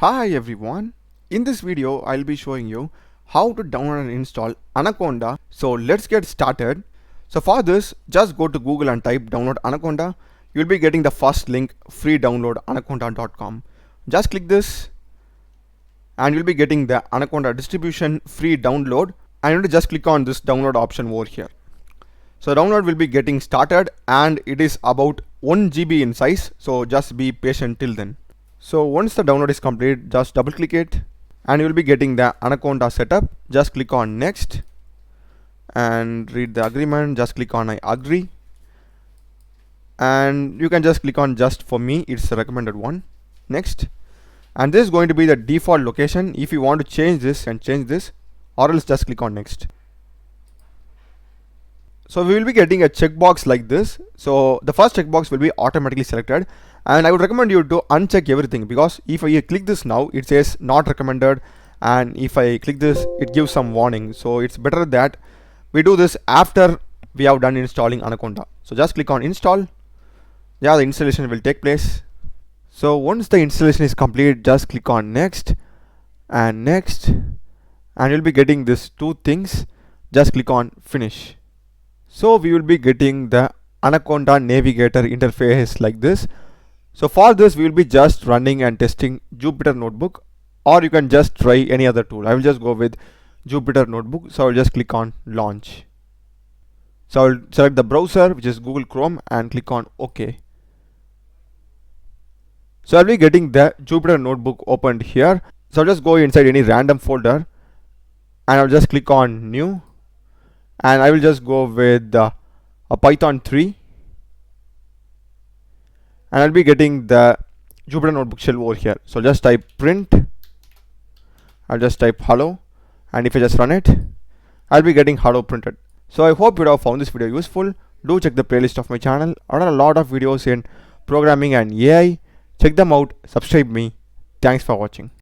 Hi everyone, in this video I'll be showing you how to download and install Anaconda. So let's get started. So for this, just go to Google and type download Anaconda. You'll be getting the first link, free download anaconda.com. Just click this and you'll be getting the Anaconda distribution free download, and you'll just click on this download option over here. So download will be getting started and it is about 1 GB in size, so just be patient till then. So once the download is complete, just double click it and you will be getting the Anaconda setup. Just click on next and read the agreement. Just click on I agree, and you can just click on just for me, it's the recommended one. Next, and this is going to be the default location. If you want to change this and change this, or else just click on next. So we will be getting a checkbox like this. So the first checkbox will be automatically selected, and I would recommend you to uncheck everything, because if I click this now, it says not recommended, and if I click this, it gives some warning. So it's better that we do this after we have done installing Anaconda. So just click on install. Yeah, the installation will take place. So once the installation is complete, just click on next and next, and you'll be getting these two things. Just click on finish. So we will be getting the Anaconda navigator interface like this. So for this we will be just running and testing Jupyter Notebook, or you can just try any other tool. I will just go with Jupyter Notebook. So I'll just click on launch. So I'll select the browser, which is Google Chrome, and click on OK. So I'll be getting the Jupyter Notebook opened here. So I'll just go inside any random folder and I'll just click on new, and I will just go with a Python 3, and I'll be getting the Jupyter Notebook shell over here. So just type print, I'll just type hello, and if I just run it, I'll be getting hello printed. So I hope you have found this video useful. Do check the playlist of my channel. I have a lot of videos in programming and AI. Check them out, subscribe me. Thanks for watching.